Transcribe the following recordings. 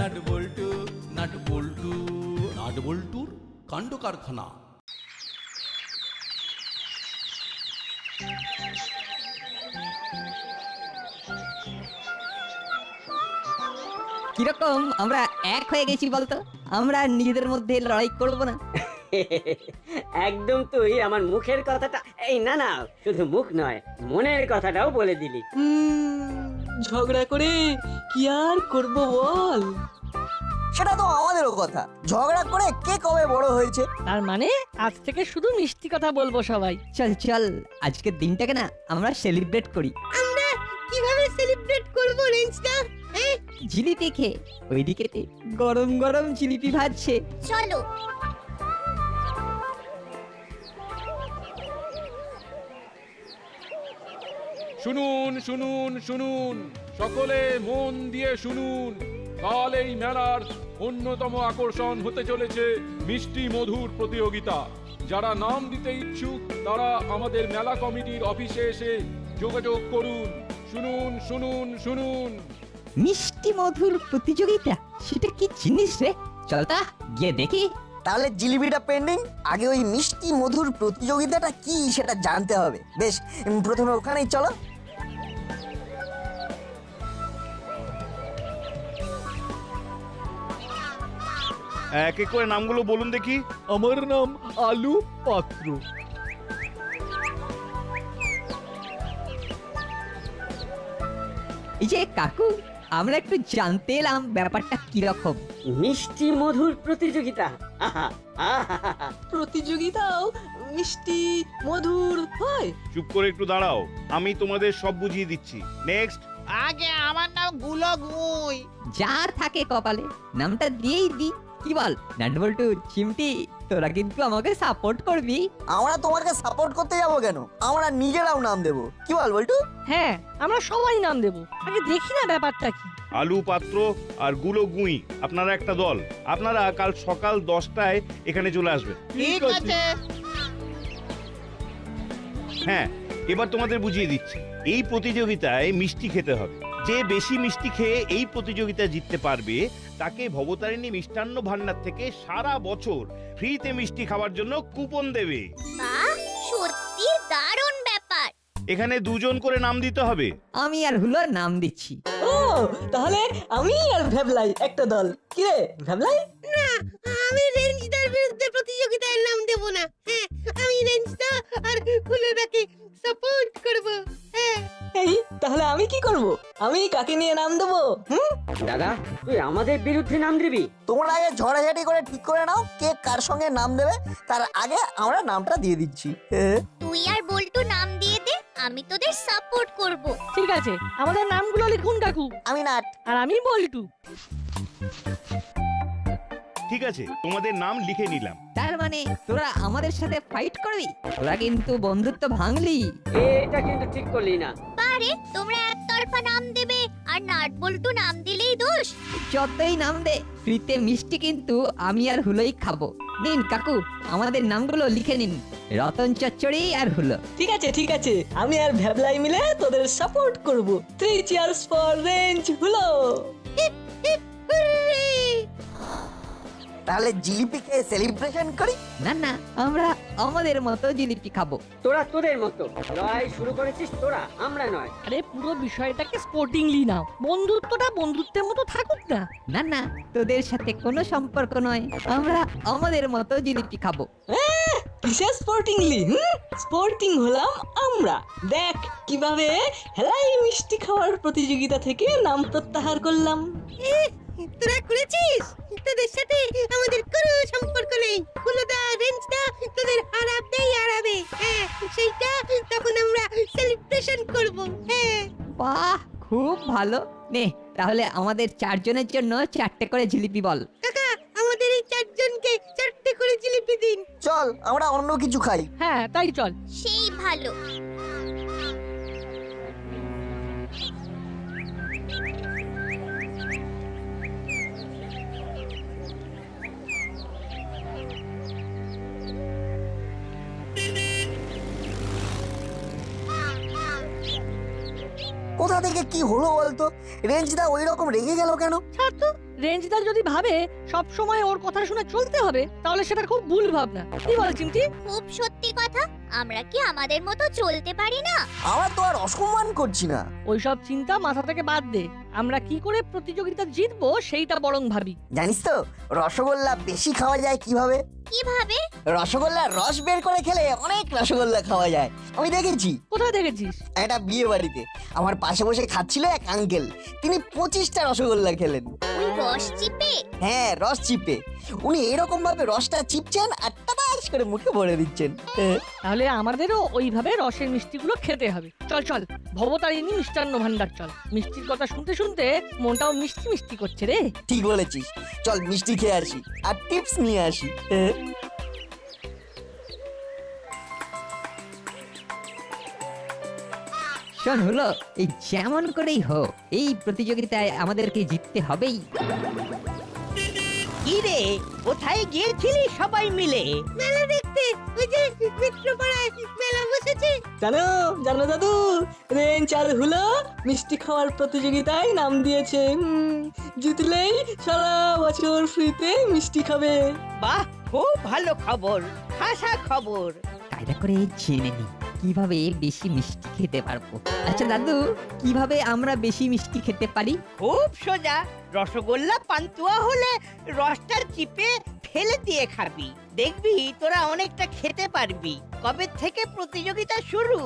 Nut বল্টু nut বল্টু nut বল্টুর কাণ্ড কারখানা। কিরকম আমরা এক হয়ে গেছি বলতো? আমরা নিজেদের মধ্যে লড়াই করব না? একদম তুই আমার মুখের কথাটা, এই না না, শুধু মুখ নয় মনের কথাটাও বলে দিলি। ঝগড়া করে কি আর করব বল? সেটা তো আমাদেরও কথা, ঝগড়া করে কে কবে বড় হয়েছে। তার মানে আজ থেকে শুধু মিষ্টি কথা বলবো সবাই। চল চল, আজকের দিনটাকে না আমরা সেলিব্রেট করি। কিভাবে সেলিব্রেট করব রেঞ্জটা? জিলিপি খেয়ে। ওইদিকে গরম গরম জিলিপি ভাজছে। চলো। শুনুন শুনুন শুনুন, সকলে মন দিয়ে শুনুন। কাল এই মেলার অন্যতম আকর্ষণ হতে চলেছে মিষ্টি মধুর প্রতিযোগিতা। যারা নাম দিতে ইচ্ছুক তারা আমাদের মেলা কমিটির অফিসে এসে যোগাযোগ করুন। শুনুন শুনুন শুনুন। মিষ্টি মধুর প্রতিযোগিতা? সেটা কি জিনিস রে? চল তা গিয়ে দেখি। তাহলে জিলিপিটা পেন্ডিং, আগে ওই মিষ্টি মধুর প্রতিযোগিতাটা কি সেটা জানতে হবে। বেশ, প্রথমে ওখানেই চলো। এক এক করে নামগুলো বলুন দেখি। আমার নাম আলু পাত্র। এই যে কাকু, আমরা একটু জানতে এলাম ব্যাপারটা কিরকম। মিষ্টি মধুর প্রতিযোগিতা, আহা আহা। প্রতিযোগিতাও মিষ্টি মধুর হয়? চুপ করে একটু দাঁড়াও, আমি তোমাদের সব বুঝিয়ে দিচ্ছি। নেক্সট। আগে আমার নাম গুলো গুই। যার থাকে কপালে নামটা দিয়েই দি। কি বল নাটবল্টু, চিমটি, তোরা কিন্তু আমাকে সাপোর্ট করবি। আমরা তোমাকে সাপোর্ট করতে যাবো কেন? আমরা নিজেরাও নাম দেবো। কি বল বল্টু? হ্যাঁ, আমরা সবাই নাম দেব। আগে দেখি না ব্যাপারটা কি। আলু পাত্র আর গুলো গুই আপনারা একটা দল। আপনারা কাল সকাল 10টায় এখানে চলে আসবেন। ঠিক আছে। হ্যাঁ, এবার তোমাদের বুঝিয়ে দিচ্ছি। এই প্রতিযোগিতায় মিষ্টি খেতে হবে। যে বেশি মিষ্টি খেয়ে এই প্রতিযোগিতা জিততে পারবে তাকে ভবতারিণী মিষ্টান্ন ভান্ডার থেকে সারা বছর ফ্রিতে মিষ্টি খাওয়ার জন্য কুপন দেবে। বাহ, সত্যি দারুণ ব্যাপার। এখানে দুজন করে নাম দিতে হবে। আমি আর হুলোর নাম দিচ্ছি। ও, তাহলে আমি আর ভেবলাই একটা দল। কি রে ভেবলাই? না, আমি রেঞ্জদার বিরুদ্ধে প্রতিযোগিতায় নাম দেব না। হ্যাঁ, আমি রেঞ্জদা আর হুলোদাকে সাপোর্ট করব। হ্যাঁ। এই তাহলে আমি কি করব? আমি কাকে নিয়ে নাম দেবো? দাদা, তুই আমাদের বিরুদ্ধে নাম দিবি? তোমরা আগে ঝড়াঝাটি করে ঠিক করে নাও কে কার সঙ্গে নাম দেবে, তার আগে আমরা নামটা দিয়ে দিচ্ছি। তুই আর বল্টু নাম দিয়ে দে, আমি তোদের সাপোর্ট করব। ঠিক আছে, আমাদের নামগুলো লিখুন কাকু। আমি নাট। আর আমি বল্টু। ঠিক আছে, তোমাদের নাম লিখে নিলাম। তার মানে তোরা আমাদের সাথে ফাইট করবি? তোরা কিন্তু বন্ধুত্ব ভাঙলি। এটা কিন্তু ঠিক করলি না। পারে তোমরা একতরফা নাম দেবে আর নাট বল্টু নাম দিলেই দোষ। যতই নাম দে, ফ্রিতে মিষ্টি কিন্তু আমি আর হুলোই খাবো। নিন কাকু, আমাদের নামগুলো লিখে নিন। রতন চচ্চড়ি আর হুলো। ঠিক আছে ঠিক আছে, আমি আর ভেবলাই মিলে তোদের সাপোর্ট করব। 3 চিয়ার্স ফর রেঞ্জ হলো। তাহলে জিলিপিকে সেলিব্রেশন করি। না না, আমরা আমাদের মতো জিলিপি খাবো। তোরা তোদের মতো লড়াই শুরু করেছিস তোরা, আমরা নয়। আরে পুরো বিষয়টাকে স্পোর্টিংলি নাও। বন্ধুত্বটা বন্ধুত্বের মতো থাকুক না। না না, তোদের সাথে কোনো সম্পর্ক নয়। আমরা আমাদের মতো জিলিপি খাবো। কিসে স্পোর্টিংলি? স্পোর্টিং হলাম আমরা। দেখ কিভাবে হেলাই মিষ্টি খাওয়ার প্রতিযোগিতা থেকে নাম প্রত্যাহার করলাম। তোরা করেছিস? তোদের সাথে আমাদের কোনো সম্পর্ক নেই। হুলোদা রেঞ্জদা তোদের হারাবেই হারাবে। হ্যাঁ, সেইটা তখন আমরা সেলিব্রেশন করব। হ্যাঁ। বাহ, খুব ভালো। নে তাহলে আমাদের 4 জনের জন্য 4টে করে জিলিপি বল। কাকা, আমাদের এই 4 জনকে 4টে করে জিলিপি দিন। চল আমরা অন্য কিছু খাই। হ্যাঁ তাই চল। সেই ভালো। কোথা থেকে কি হলো বলতো? রেঞ্জদা ওই রকম রেগে গেল কেন? ছাড় তো, রেঞ্জদার যদি ভাবে সব সময় ওর কথা শুনে চলতে হবে তাহলে সেটা খুব ভুল ভাবনা। কি বল চিমটি? খুব সত্যি কথা, আমরা কি আমাদের মতো চলতে পারি না? আমরা তো আর অসম্মান করছি না। ওইসব চিন্তা মাথা থেকে বাদ দে, আমরা কি করে প্রতিযোগিতা জিতবো সেইটা বরং ভাবি। জানিস তো রসগোল্লা বেশি খাওয়া যায় কিভাবে? কিভাবে? রসগোল্লার রস বের করে খেলে অনেক রসগোল্লা খাওয়া যায়, আমি দেখেছি। কোথায় দেখেছিস? একটা বিয়ে বাড়িতে আমার পাশে বসে খাচ্ছিল এক আঙ্কেল, তিনি 25টা রসগোল্লা খেলেন। ওই রস চিপে? হ্যাঁ, রস চিপে। উনি এরকম ভাবে রসটা চিপছেন আর টাবাস করে মুখে ভরে দিচ্ছেন। তাহলে আমাদেরও ওইভাবে রসের মিষ্টিগুলো খেতে হবে। চল চল, ভবতারিণী মিষ্টান্ন ভান্ডার চল। মিষ্টির কথা শুনতে শুনতে মনটাও মিষ্টি মিষ্টি করছে রে। ঠিক বলেছিস, চল মিষ্টি খেয়ে আসি আর টিপস নিয়ে আসি। শোন হলো, এই যেমন করেই হোক এই প্রতিযোগিতায় আমাদেরকে জিততে হবেই। কি রে, কোথায় গিয়েছিলি সবাই মিলে? মেলা দেখতে, ওই যে মিত্রপাড়ায় মেলা বসেছে। জানো জানো দাদু, রেঞ্জ আর হুলো মিষ্টি খাওয়ার প্রতিযোগিতায় নাম দিয়েছে। জিতলেই সারা বছর ফ্রিতে মিষ্টি খাবে। বাহ, খুব ভালো খবর, খাসা খবর। কায়দা করে জেনে নি কিভাবে বেশি মিষ্টি খেতে পারবো। আচ্ছা দাদু, কিভাবে আমরা বেশি মিষ্টি খেতে পারি? খুব সোজা, রসগোল্লা পান্তুয়া হলে রসটা চিপে ফেলে দিয়ে খাবি, দেখবি তোরা অনেকটা খেতে পারবি। কবে থেকে প্রতিযোগিতা শুরু?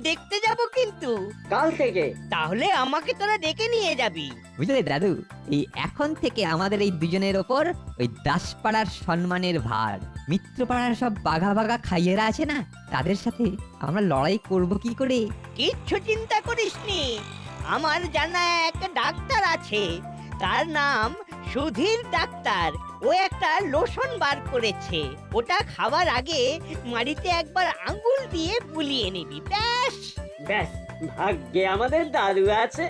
দেখতে যাব কিন্তু। কাল থেকে। তাহলে আমাকে তোরা ডেকে নিয়ে যাবি। বুঝলে দাদু, এই এখন থেকে আমাদের এই দুজনের ওপর ওই দাসপাড়ার সম্মানের ভার। মিত্রপাড়ার সব বাঘা বাঘা খাইয়েরা আছে না, তাদের সাথে আমরা লড়াই করব কি করে? কিচ্ছু চিন্তা করিসনি, আমার জানা এক ডাক্তার আছে, তার নাম সুধীর ডাক্তার। ও একটা লোশন বার করেছে, ওটা খাওয়ার আগে মাড়িতে একবার আঙ্গুল দিয়ে বুলিয়ে নিবি, ব্যাস। ব্যাস, ভাগ্যে আমাদের দাদু আছে।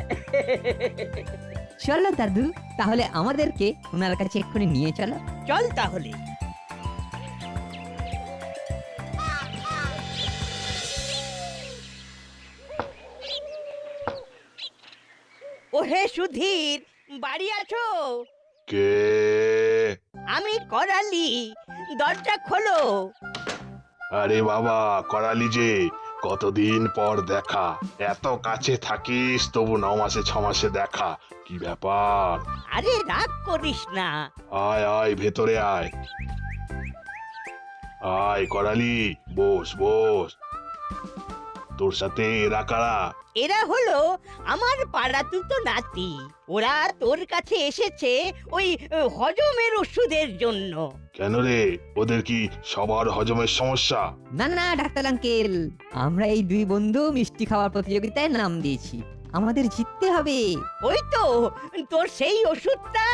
চলো দাদু, তাহলে আমাদেরকে ওনার কাছে এক্ষুনি নিয়ে চলো। চল তাহলে। ওহে সুধীর, বাড়ি আছো? কে? আমি করালি, দরজা খোলো। আরে বাবা করালি যে, কতদিন পর দেখা। এত কাছে থাকিস তবু 9 মাসে 6 মাসে দেখা, কি ব্যাপার? আরে রাগ করিস না। আয় আয় ভেতরে আয়। আয় করালি, বস বস। তোর সাথে এরা কারা? এরা হলো আমার পাড়া দুটো নাতি, ওরা তোর কাছে এসেছে ওই হজমের ওষুধের জন্য। কেন রে, ওদের কি সবার হজমের সমস্যা? না না ডাক্তার আঙ্কেল, আমরা এই দুই বন্ধু মিষ্টি খাওয়ার প্রতিযোগিতায় নাম দিয়েছি, আমাদের জিততে হবে। ওই তো তোর সেই ওষুধটা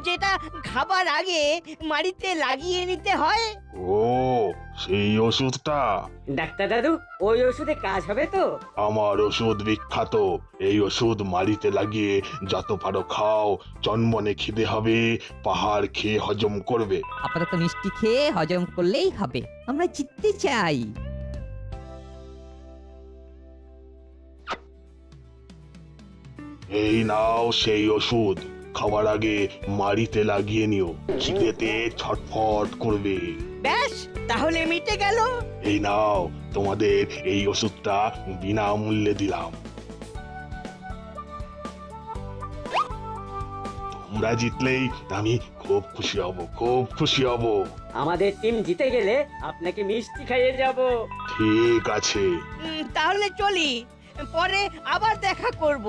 যেটা খাবার আগে মাড়িতে লাগিয়ে নিতে হয়। ও, সেই ওষুধটা? ডাক্তার দাদু, ওই ওষুধে কাজ হবে তো? আমার ওষুধ বিখ্যাত, এই ওষুধ মাড়িতে লাগিয়ে যত পারো খাও, জন্মনে খিদে হবে, পাহাড় খেয়ে হজম করবে। আপাতত মিষ্টি খেয়ে হজম করলেই হবে, আমরা জিততে চাই। এই নাও সেই ওষুধ, খাওয়ার আগে মাড়িতে লাগিয়ে নিও, খিদেতে ছটফট করবে। ব্যাস, তাহলে মিটে গেল। এই নাও, তোমাদের এই ওষুধটা বিনামূল্যে দিলাম। তোমরা জিতলেই আমি খুব খুশি হব, খুব খুশি হব। আমাদের টিম জিতে গেলে আপনাকে মিষ্টি খাইয়ে যাব। ঠিক আছে। তাহলে চলি, পরে আবার দেখা করব।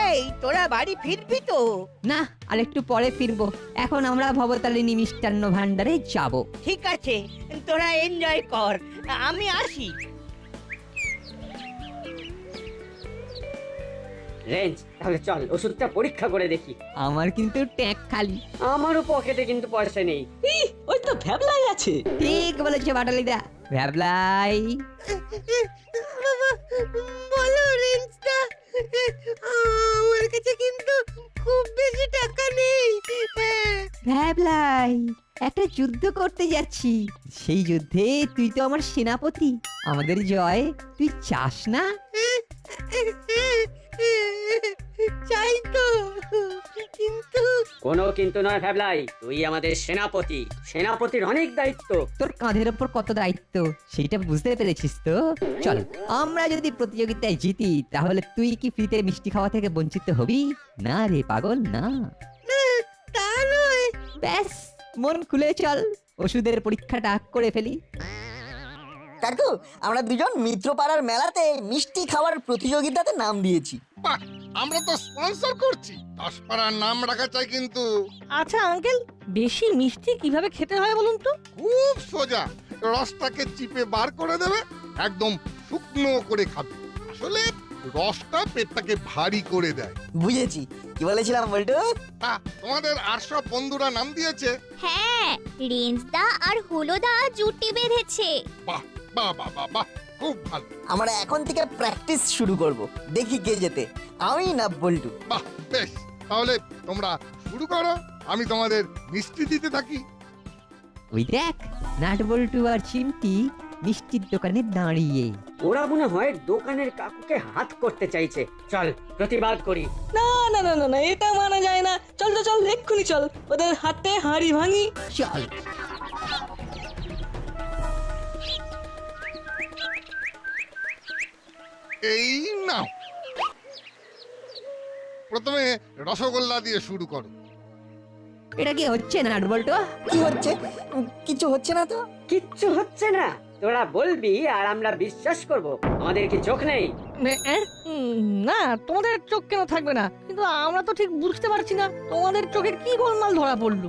এই, তোরা বাড়ি ফিরবি তো? না, আর একটু পরে ফিরবো, এখন আমরা ভবতারিণী মিষ্টান্ন ভান্ডারে যাব। ঠিক আছে, তোরা এনজয় কর, আমি আসি। রেঞ্জ, তাহলে চল ওষুধটা পরীক্ষা করে দেখি। আমার কিন্তু ট্যাঙ্ক খালি। আমারও পকেটে কিন্তু পয়সা নেই। ওই তো ভ্যাবলাই আছে। ঠিক বলেছে বাটালিদা, ভ্যাবলাই। বলো রেঞ্জটা, আমার কাছে কিন্তু খুব বেশি টাকা নেই। ভ্যাবলাই, একটা যুদ্ধ করতে যাচ্ছি। সেই যুদ্ধে তুই তো আমার সেনাপতি, আমাদের জয় তুই চাস না? চাই তো, কিন্তু কোনো কিন্তু নয় ভ্যাবলাই, তুই আমাদের সেনাপতি, সেনাপতির অনেক দায়িত্ব। তোর কাঁধের ওপর কত দায়িত্ব সেটা বুঝতে পেরেছিস তো? চল, আমরা যদি প্রতিযোগিতায় জিতি তাহলে তুই কি ফ্রিতে মিষ্টি খাওয়া থেকে বঞ্চিত হবি? না রে পাগল, না। তা নয়। ব্যাস, মন খুলে চল, ওষুধের পরীক্ষাটা করে ফেলি। কাকু, আমরা দুজন মিত্রপাড়ার মেলাতে মিষ্টি খাওয়ার প্রতিযোগিতাতে নাম দিয়েছি। বাহ, আমরা তো স্পন্সর করছি, দাসপাড়ার নাম রাখা চাই কিন্তু। আচ্ছা আঙ্কেল, বেশি মিষ্টি কিভাবে খেতে হয় বলুন তো? খুব সোজা, রসটাকে চিপে বার করে দেবে, একদম শুকনো করে খাবে। আসলে রসটা পেটটাকে ভারী করে দেয়। বুঝেছি, কি বলেছিলাম বল্টু? তোমাদের আর সব বন্ধুরা নাম দিয়েছে? হ্যাঁ, রেঞ্জদা আর হুলোদা জুটি বেঁধেছে। বাহ বাহ বাহ বাহ বাহ, খুব ভালো। আমরা এখন থেকে প্র্যাকটিস শুরু করব, দেখি কে জেতে, আমি না বল্টু। বাহ, বেশ, তাহলে তোমরা শুরু করো, আমি তোমাদের মিষ্টি দিতে থাকি। ওই দেখ, নাট বল্টু আর চিমটি মিষ্টির দোকানে দাঁড়িয়ে। ওরা মনে হয় দোকানের কাকুকে হাত করতে চাইছে। চল প্রতিবাদ করি। না না না না না, এটা মানা যায় না। চল তো চল, এক্ষুনি চল, ওদের হাতে হাঁড়ি ভাঙি। চল। এই নাও, প্রথমে রসগোল্লা দিয়ে শুরু করো। এটা কি হচ্ছে নাট বল্টু? কি হচ্ছে? কিছু হচ্ছে না তো। কিচ্ছু হচ্ছে না? তোরা বলবি আর আমরা বিশ্বাস করব? আমাদের কি চোখ নেই? না, তোমাদের চোখ কেন থাকবে না? কিন্তু আমরা তো ঠিক বুঝতে পারছি না তোমাদের চোখে কি গোলমাল ধরা পড়লো।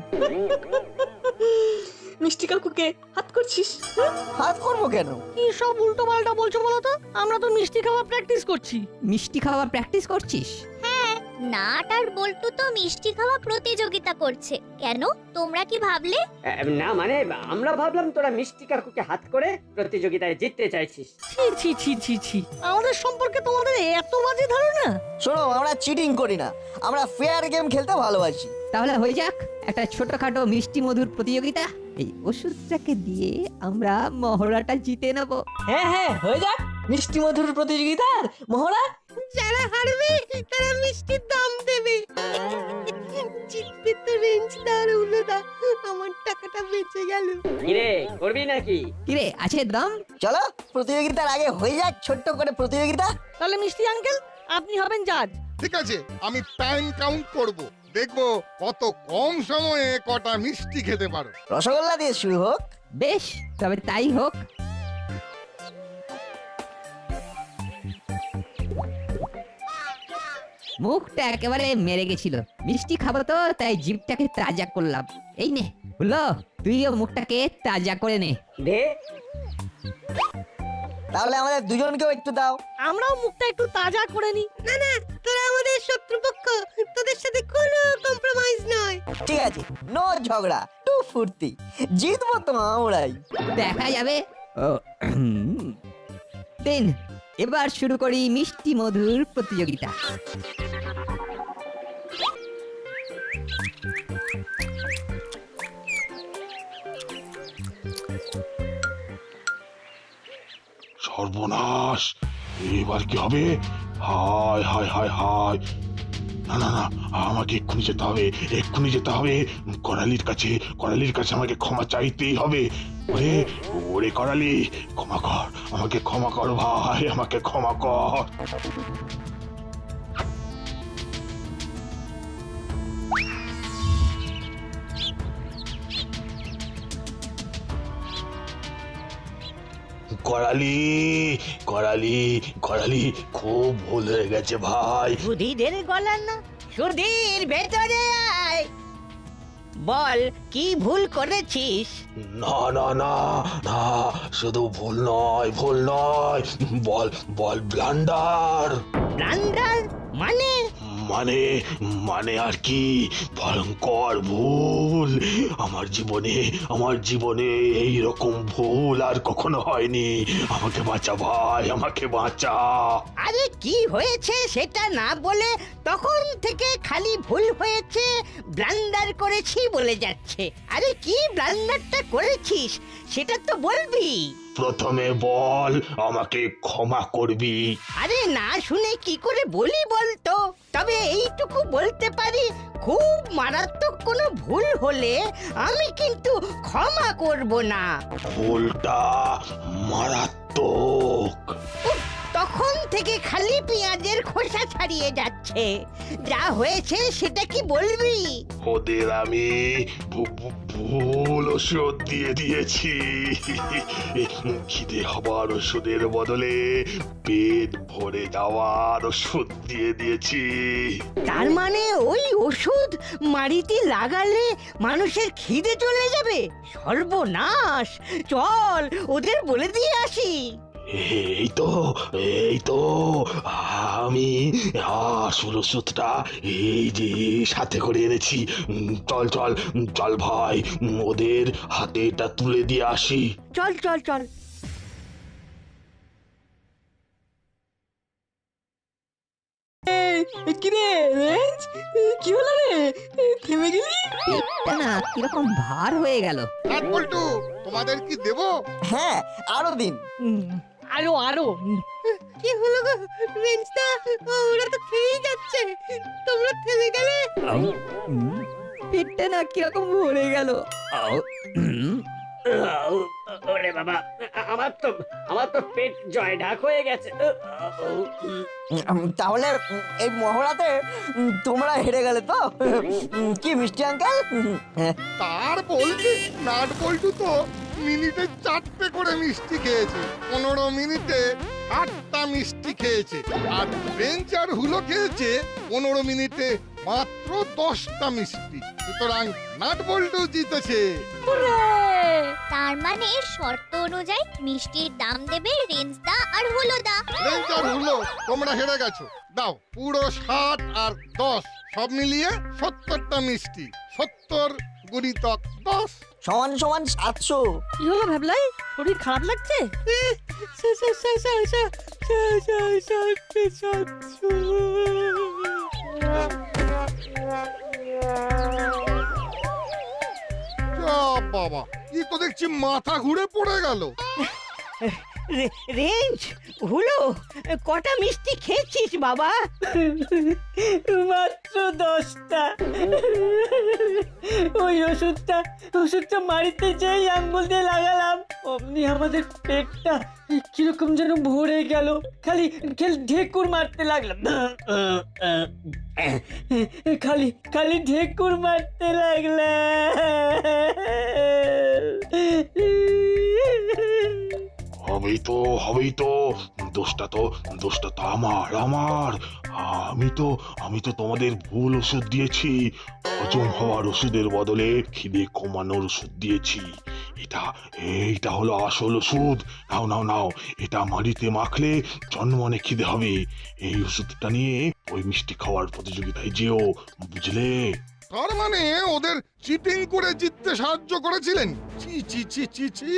মিষ্টি কাকুকে হাত করছিস? হাত করবো কেন? কি সব উল্টো পাল্টা বলছো বলো তো? আমরা তো মিষ্টি খাওয়া প্র্যাকটিস করছি। মিষ্টি খাওয়া প্র্যাকটিস করছিস? হ্যাঁ, নাট আর বল্টু তো মিষ্টি খাওয়া প্রতিযোগিতা করছে। কেন, তোমরা কি ভাবলে? না মানে আমরা ভাবলাম তোরা মিষ্টি কাকুকে হাত করে প্রতিযোগিতায় জিততে চাইছিস। ছি ছি ছি ছি ছি, আমাদের সম্পর্কে তোমাদের এত বাজে ধারণা। শোনো, আমরা চিটিং করি না, আমরা ফেয়ার গেম খেলতে ভালোবাসি। তাহলে হয়ে যাক একটা ছোটখাটো মিষ্টি মধুর প্রতিযোগিতা। এই ওষুধটাকে দিয়ে আমরা মহড়াটা জিতে নেব। হ্যাঁ হ্যাঁ, হয়ে যাক মিষ্টি মধুর প্রতিযোগিতার মহড়া। যারা হারবে তারা মিষ্টির দাম দেবে। জিতবে তো রেঞ্জদা আর হুলোদা, আমার টাকাটা বেঁচে গেল। কিরে, করবি নাকি? কিরে, আছে দাম? চলো, প্রতিযোগিতার আগে হয়ে যাক ছোট্ট করে প্রতিযোগিতা। তাহলে মিষ্টি আঙ্কেল, আপনি হবেন জাজ। ঠিক আছে, আমি টাইম কাউন্ট করব, দেখবো কত কম সময়ে কটা মিষ্টি খেতে পারো। রসগোল্লা দিয়ে শুরু হোক। বেশ, তবে তাই হোক। মুখটা একেবারে মেরে গেছিল, মিষ্টি খাবো তো তাই জিভটাকে তাজা করলাম। এই নে হলো, তুইও মুখটাকে তাজা করে নে। দে। তাহলে আমাদের দুজনকেও একটু দাও। আমরাও মুখটা একটু তাজা করে নি। না না, তোরা আমাদের শত্রুপক্ষ, তোদের সাথে কোনো কম্প্রোমাইজ নয়। ঠিক আছে, নো ঝগড়া, টু ফুর্তি, জিতবো তো আমরাই। দেখা যাবে। দিন, এবার শুরু করি মিষ্টি মধুর প্রতিযোগিতা। সর্বনাশ, এবার কি হবে? হায় হায় হায় হায়, না না না, আমাকে এক্ষুনি যেতে হবে, এক্ষুনি যেতে হবে করালির কাছে, করালির কাছে আমাকে ক্ষমা চাইতেই হবে। ওরে ওরে করালি, ক্ষমা কর, আমাকে ক্ষমা কর ভাই, আমাকে ক্ষমা কর। করালি করালি করালি, খুব ভুল হয়ে গেছে ভাই। সুধীরের গলা না, সুধীর ভেতরে আয়, বল কি ভুল করেছিস? না না না না, শুধু ভুল নয়, ভুল নয়, বল বল ব্লান্ডার। ব্লান্ডার মানে? মানে মানে আর কি, ভয়ঙ্কর ভুল। আমার জীবনে এই রকম ভুল আর কখনো হয়নি। আমাকে বাঁচা ভাই, আমাকে বাঁচা। আরে কি হয়েছে সেটা না বলে তখন থেকে খালি ভুল হয়েছে ব্লান্ডার করেছি বলে যাচ্ছে। আরে কি ব্লান্ডারটা করেছিস সেটা তো বলবি। প্রথমে বল, আমাকে ক্ষমা করবি? আরে না শুনে কি করে বলি বলতো? তবে এইটুকু বলতে পারি, খুব মারাত্মক কোনো ভুল হলে আমি কিন্তু ক্ষমা করব না। ভুলটা মারাত্মক। উফ, তখন থেকে খালি পেঁয়াজের খোসা ছাড়িয়ে যাচ্ছে। যা হয়েছে সেটা কি বলবি? ওদের আমি ভুল ওষুধ দিয়ে দিয়েছি। খিদে হবার ওষুধের বদলে পেট ভরে যাওয়ার ওষুধ দিয়ে দিয়েছি। তার মানে ওই ওষুধ মাড়িতে লাগালে মানুষের খিদে চলে যাবে? সর্বনাশ! চল ওদের বলে দিয়ে আসি। এই তো আমি আসল ওষুধটা এই যে সাথে করে এনেছি। চল চল চল ভাই, ওদের হাতে এটা তুলে দিয়ে আসি। চল চল চল। কিরে রেঞ্জ, কি হলো রে? থেমে গেলি? পেটটা না কিরকম ভার হয়ে গেল। বল্টু, তোমাদের কি দেবো? হ্যাঁ, আরো দিন। আরো আরো। কি হলো গো রেঞ্জটা? ওরা তো খেয়েই যাচ্ছে, তোমরা থেমে গেলে। পেটটা না কিরকম ভরে গেল। ওরে বাবা, আমার তো পেট জয় ঢাক হয়ে গেছে। তাহলে এই মহড়াতে তোমরা হেরে গেলে তো? কি মিষ্টি আঙ্কেল? তার বলছি, নাট বল্টু তো মিনিটে 4টে করে মিষ্টি খেয়েছে, 15 মিনিটে 8টা মিষ্টি খেয়েছে। আর বেঞ্চ আর হুলো খেয়েছে 15 মিনিটে মাত্র 10টা মিষ্টি। সুতরাং নাট বল্টু জিতেছে। তার মানে শর্ত অনুযায়ী মিষ্টির দাম দেবে রেঞ্জদা আর হুলোদা। বেঞ্চ আর হুলো, তোমরা হেরে গেছো। দাও পুরো 60 আর 10 সব মিলিয়ে 70টা মিষ্টি। 70 গুণিতক 10 সমান সমান 700। কি হলো ভ্যাবলাই, শরীর খারাপ লাগছে? বাবা, কি তো দেখছি মাথা ঘুরে পড়ে গেল। রেঞ্জ, হুলো, কটা মিষ্টি খেয়েছিস বাবা? মাত্র 10টা। ওই ওষুধটা মারিতে যেই আঙ্গুল দিয়ে লাগালাম, অমনি আমাদের পেটটা কিরকম যেন ভরে গেল। খালি ঢেকুর মারতে লাগলাম। খালি ঢেকুর মারতে লাগলাম। হবেই তো। দোষটা তো আমার। আমি তো তোমাদের ভুল ওষুধ দিয়েছি। হজম হওয়ার ওষুধের বদলে খিদে কমানোর ওষুধ দিয়েছি। এইটা হলো আসল ওষুধ। নাও, এটা মাটিতে মাখলে জন্মনে খিদে হবে। এই ওষুধটা নিয়ে ওই মিষ্টি খাওয়ার প্রতিযোগিতায় যেও, বুঝলে? তার মানে ওদের চিটিং করে জিততে সাহায্য করেছিলেন? ছি ছি ছি ছি ছি,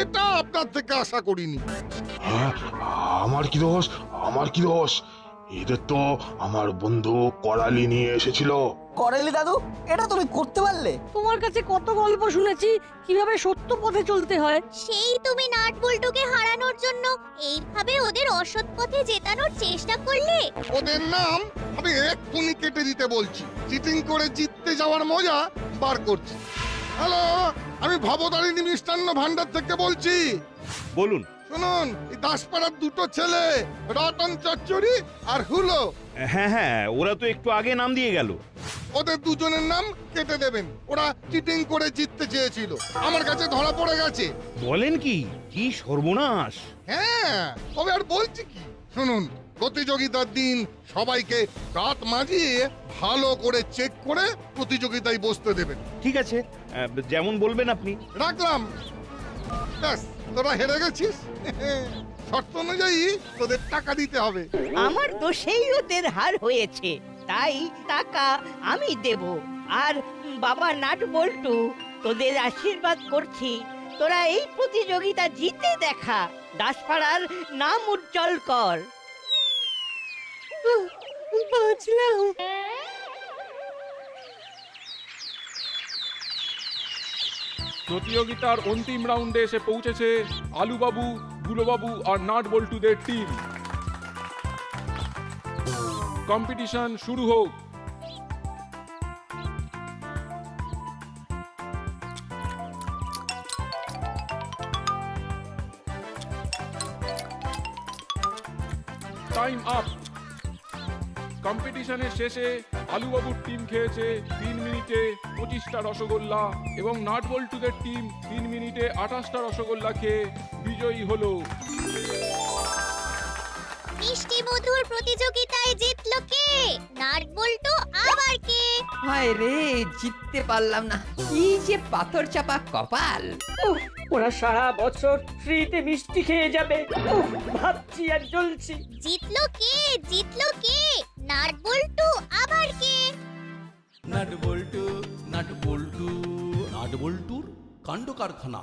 এটা আপনার থেকে আশা করিনি। হ্যাঁ, আমার কি দোষ? এদের তো আমার বন্ধু করালি নিয়ে এসেছিল। করালি দাদু, এটা তুমি করতে পারলে? তোমার কাছে কত গল্প শুনেছি কিভাবে সত্য পথে চলতে হয়। সেই তুমি নাট বল্টুকে হারানোর জন্য এইভাবে ওদের অসৎ পথে জেতানোর চেষ্টা করলে। ওদের নাম আমি এক্ষুনি কেটে দিতে বলছি। চিটিং করে জিততে যাওয়ার মজা বার করছি। হ্যালো, আমি ভবতারিণী মিষ্টান্ন ভান্ডার থেকে বলছি। বলুন। শুনুন, এই দাসপাড়ার দুটো ছেলে, রতন চচ্চড়ি আর হুলো। হ্যাঁ, ওরা তো একটু আগে নাম দিয়ে গেল। ওদের দুজনের নাম কেটে দেবেন। ওরা চিটিং করে জিততে চেয়েছিল, আমার কাছে ধরা পড়ে গেছে। বলেন কি? কি সর্বনাশ! হ্যাঁ, তবে আর বলছি কি, শুনুন, প্রতিযোগিতার দিন সবাইকে দাঁত মাজিয়ে ভালো করে চেক করে প্রতিযোগিতায় বসতে দেবেন। ঠিক আছে, যেমন বলবেন আপনি। রাখলাম। ব্যাস, তোরা হেরে গেছিস। শর্ত অনুযায়ী তোদের টাকা দিতে হবে। আমার দোষেই ওদের হার হয়েছে, তাই টাকা আমি দেব। আর বাবা নাট বল্টু, তোদের আশীর্বাদ করছি, তোরা এই প্রতিযোগিতা জিতে দেখা, দাসপাড়ার নাম উজ্জ্বল কর। বাঁচলাম। প্রতিযোগিতার অন্তিম রাউন্ডে এসে পৌঁছেছে আলুবাবু, বুলোবাবু আর নাট বল্টুদের টিম। কম্পিটিশন শুরু হোক। Time up. কম্পিটিশনের শেষে আলুবাবুর টিম খেয়েছে 3 মিনিটে 25টা রসগোল্লা এবং নাট বল্টুদের টিম 3 মিনিটে 28টা রসগোল্লা খেয়ে বিজয়ী হলো। মিষ্টি মধুর প্রতিযোগিতায় জিতলো কে? নাট বল্টু আবার কে? হায় রে, জিততে পারলাম না, কি যে পাথর চাপা কপাল। উফ, ওরা সারা বছর ফ্রিতে মিষ্টি খেয়ে যাবে। উফ, ভাবছি আর জ্বলছি। জিতলো কে? জিতলো কে? নাট বল্টু আবার কে? নাট বল্টু, নাট বল্টু, নাট বল্টুর কাণ্ড কারখানা।